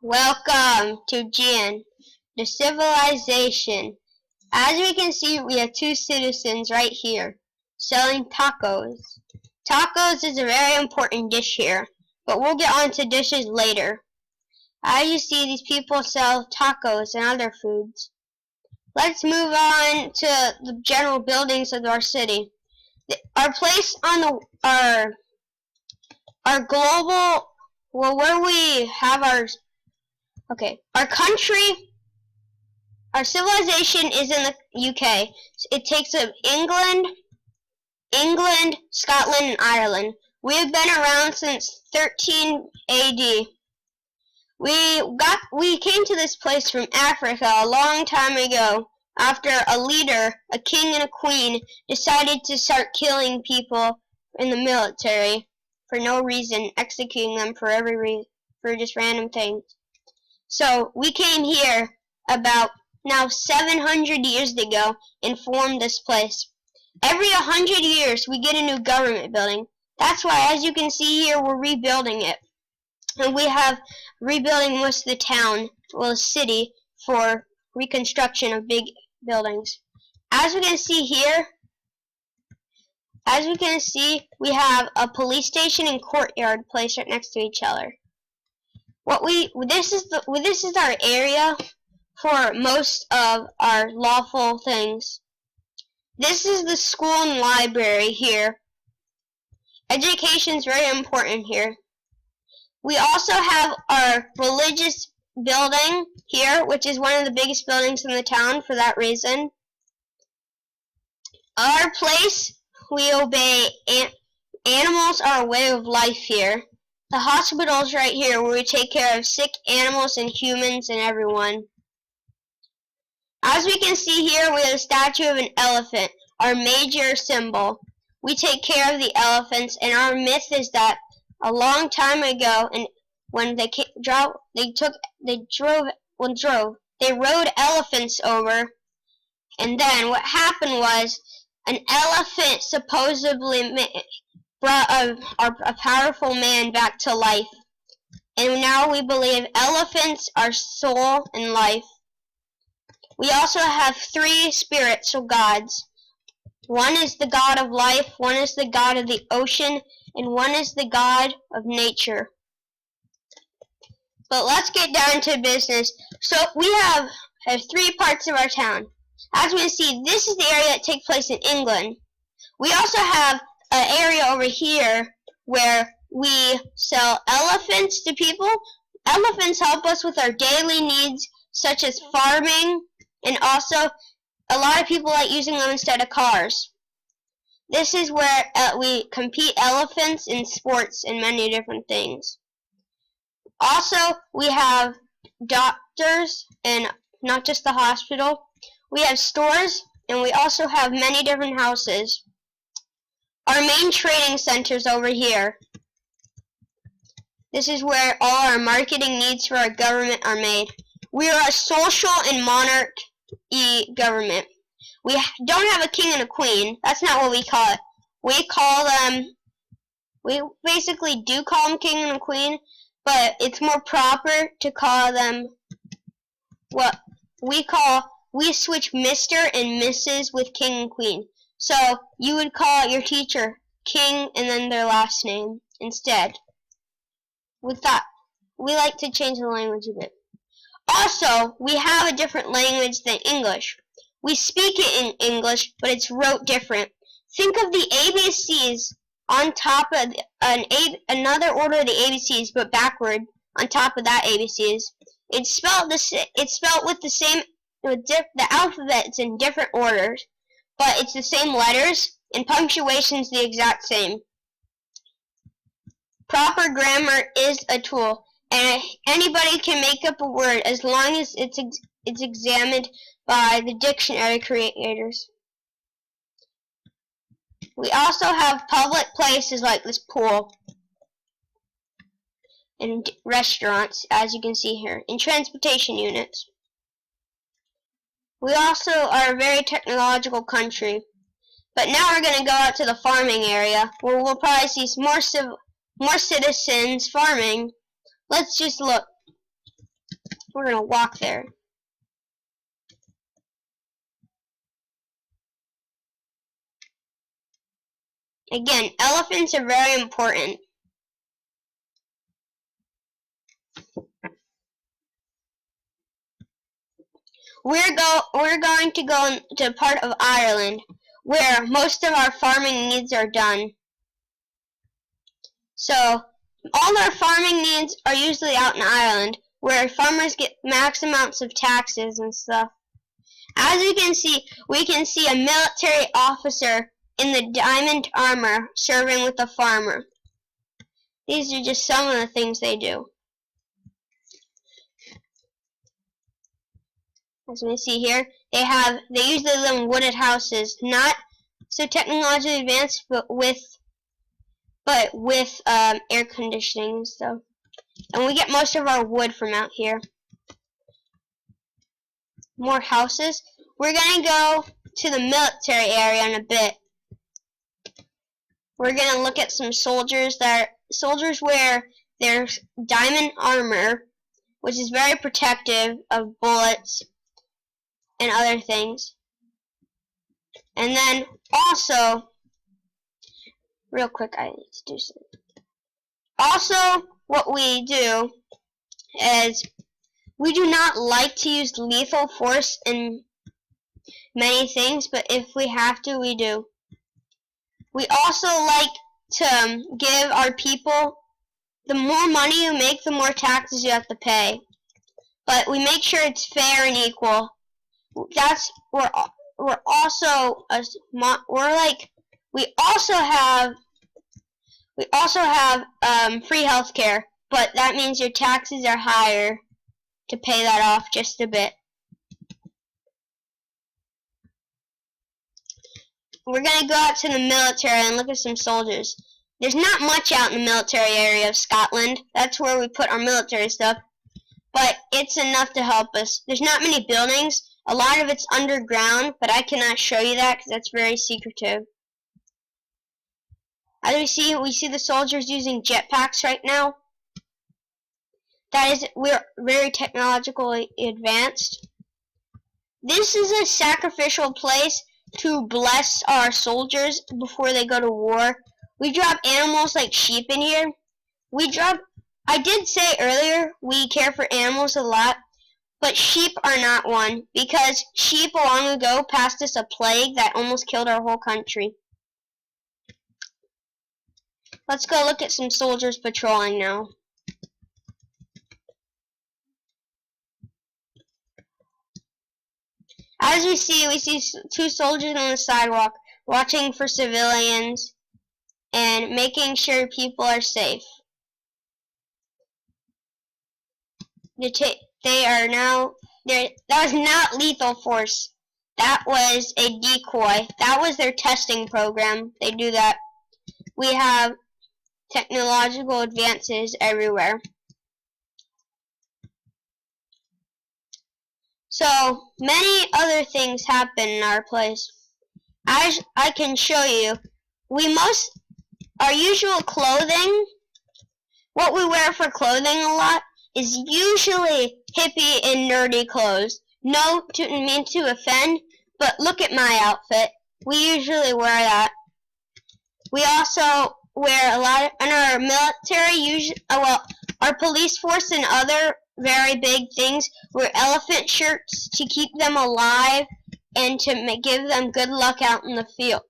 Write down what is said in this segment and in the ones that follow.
Welcome to Gien, the civilization. As we can see, we have two citizens right here selling tacos. Tacos is a very important dish here, but we'll get on to dishes later. As you see, these people sell tacos and other foods. Let's move on to the general buildings of our city. Our place on our global, where we have our country, our civilization is in the UK. It takes up England, Scotland, and Ireland. We have been around since 13 AD. We came to this place from Africa a long time ago after a leader, a king and a queen, decided to start killing people in the military for no reason, executing them for just random things. So we came here about now 700 years ago and formed this place. Every 100 years we get a new government building. That's why, as you can see here, we're rebuilding it. And we have rebuilding most of the town, well, the city, for reconstruction of big buildings. As we can see here, we have a police station and courtyard placed right next to each other. This is our area for most of our lawful things. This is the school and library here. Education is very important here. We also have our religious building here, which is one of the biggest buildings in the town for that reason. Our place, we obey animals are a way of life here. The hospital is right here where we take care of sick animals and humans and everyone. As we can see here, we have a statue of an elephant, our major symbol. We take care of the elephants, and our myth is that a long time ago, and when they rode elephants over, and then what happened was an elephant supposedly brought a powerful man back to life. And now we believe elephants are soul and life. We also have three spiritual gods. One is the god of life, one is the god of the ocean, and one is the god of nature. But let's get down to business. So we have three parts of our town. As we can see, this is the area that takes place in England. We also have an area over here where we sell elephants to people. Elephants help us with our daily needs, such as farming, and also a lot of people like using them instead of cars. This is where we compete elephants in sports and many different things. Also, we have doctors and not just the hospital. We have stores, and we also have many different houses. Our main trading center is over here. This is where all our marketing needs for our government are made. We are a social and monarchy government. We don't have a king and a queen. That's not what we call it. We basically do call them king and a queen, but it's more proper to call them what we switch Mr. and Mrs. with king and queen. So you would call your teacher king and then their last name instead. With that, we like to change the language a bit. Also, we have a different language than English. We speak it in English, but it's wrote different. Think of the ABCs on top of another order of the ABCs, but backward on top of that ABCs. It's spelled with the same the alphabet's in different orders, but it's the same letters, and punctuation's the exact same. Proper grammar is a tool, and anybody can make up a word as long as it's examined by the dictionary creators. We also have public places like this pool, and restaurants, as you can see here, and transportation units. We also are a very technological country. But now we're going to go out to the farming area, where we'll probably see more citizens farming. Let's just look. We're gonna walk there. Again, elephants are very important. We're going to go to a part of Ireland where most of our farming needs are done. So all our farming needs are usually out in Ireland, where farmers get max amounts of taxes and stuff. As we can see a military officer in the diamond armor serving with a farmer. These are just some of the things they do. As we see here, they usually live in wooded houses, not so technologically advanced, but with air conditioning and stuff. And we get most of our wood from out here. More houses. We're gonna go to the military area in a bit. We're gonna look at some soldiers soldiers wear their diamond armor, which is very protective of bullets and other things. And then also, real quick, I need to do something. Also, what we do is we do not like to use lethal force in many things, but if we have to, we do. We also like to give our people, the more money you make, the more taxes you have to pay. But we make sure it's fair and equal. We also have free healthcare, but that means your taxes are higher to pay that off just a bit. We're going to go out to the military and look at some soldiers. There's not much out in the military area of Scotland. That's where we put our military stuff. But it's enough to help us. There's not many buildings. A lot of it's underground, but I cannot show you that because that's very secretive. As we see the soldiers using jetpacks right now. We're very technologically advanced. This is a sacrificial place to bless our soldiers before they go to war. We drop animals like sheep in here. I did say earlier we care for animals a lot, but sheep are not one, because sheep long ago passed us a plague that almost killed our whole country. Let's go look at some soldiers patrolling now. As we see two soldiers on the sidewalk watching for civilians and making sure people are safe. That was not lethal force. That was a decoy. That was their testing program. They do that. We have technological advances everywhere. So many other things happen in our place. As I can show you, our usual clothing, what we wear for clothing a lot, is usually hippie and nerdy clothes. No, didn't mean to offend, but look at my outfit. We usually wear that. We also wear a lot in our military, our police force and other very big things wear elephant shirts to keep them alive and to give them good luck out in the field.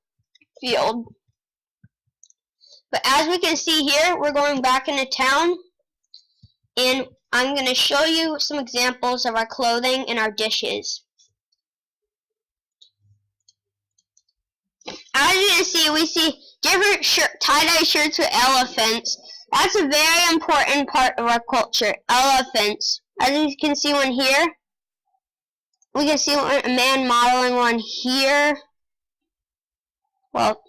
But as we can see here, we're going back into town, and I'm going to show you some examples of our clothing and our dishes. As you can see, we see different tie-dye shirts with elephants. That's a very important part of our culture, elephants. As you can see one here, we can see a man modeling one here. Well,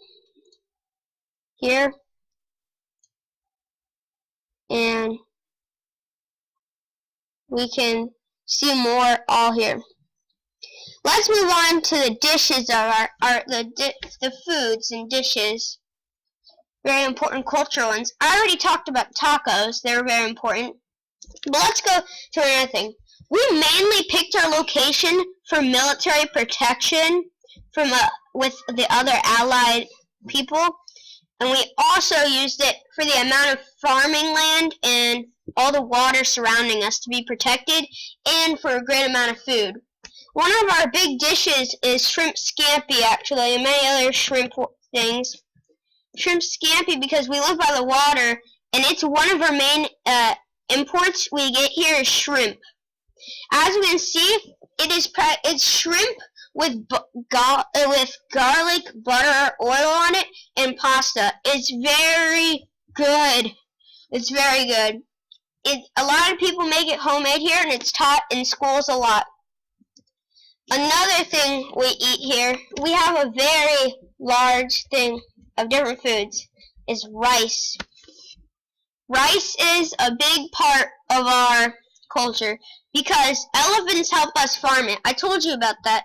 here. And we can see more all here. Let's move on to the dishes of the foods and dishes. Very important cultural ones. I already talked about tacos. They're very important. But let's go to another thing. We mainly picked our location for military protection from with the other allied people, and we also used it for the amount of farming land and all the water surrounding us to be protected, and for a great amount of food. One of our big dishes is shrimp scampi, actually, and many other shrimp things. Shrimp scampi because we live by the water, and it's one of our main imports we get here is shrimp. As we can see, it's shrimp with garlic, butter, oil on it, and pasta. It's very good. It's very good. A lot of people make it homemade here, and it's taught in schools a lot. Another thing we eat here, we have a very large thing of different foods, is rice. Rice is a big part of our culture because elephants help us farm it. I told you about that.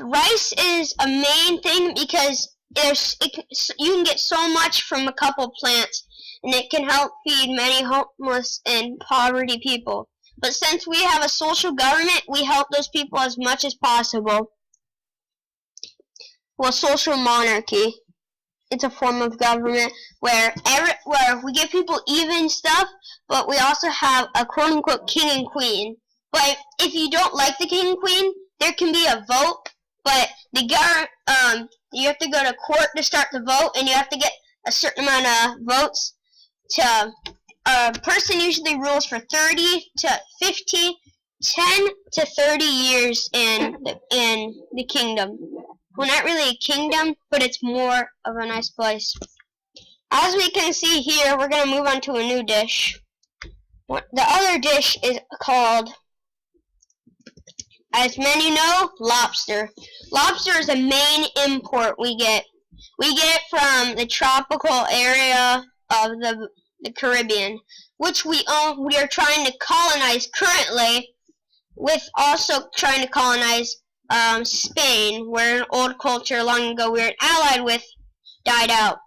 Rice is a main thing because you can get so much from a couple plants, and it can help feed many homeless and poverty people. But since we have a social government, we help those people as much as possible. Well, social monarchy. It's a form of government where we give people even stuff, but we also have a quote-unquote king and queen. But if you don't like the king and queen, there can be a vote, but you have to go to court to start the vote, and you have to get a certain amount of votes to a person usually rules for 10 to 30 years in the kingdom. Well, not really a kingdom, but it's more of a nice place. As we can see here, we're going to move on to a new dish. The other dish is called, as many know, lobster. Lobster is a main import we get. We get it from the tropical area of the Caribbean, which we are trying to colonize currently, with also trying to colonize Spain, where an old culture long ago we were allied with died out.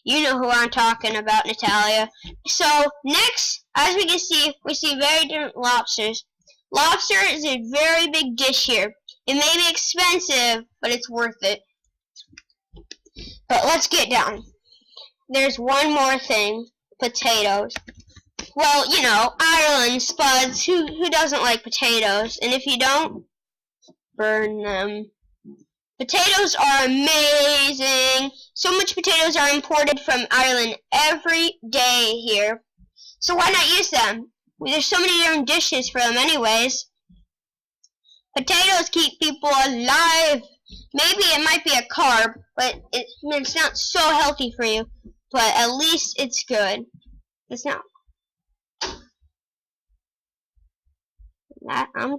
You know who I'm talking about, Natalia. So next, as we can see, we see very different lobsters. Lobster is a very big dish here. It may be expensive, but it's worth it. But let's get down. There's one more thing. Potatoes. Well, you know, Ireland, spuds, who doesn't like potatoes? And if you don't, burn them. Potatoes are amazing. So much potatoes are imported from Ireland every day here. So why not use them? There's so many different dishes for them anyways. Potatoes keep people alive. Maybe it might be a carb, but it's not so healthy for you. But at least it's good. It's not. I'm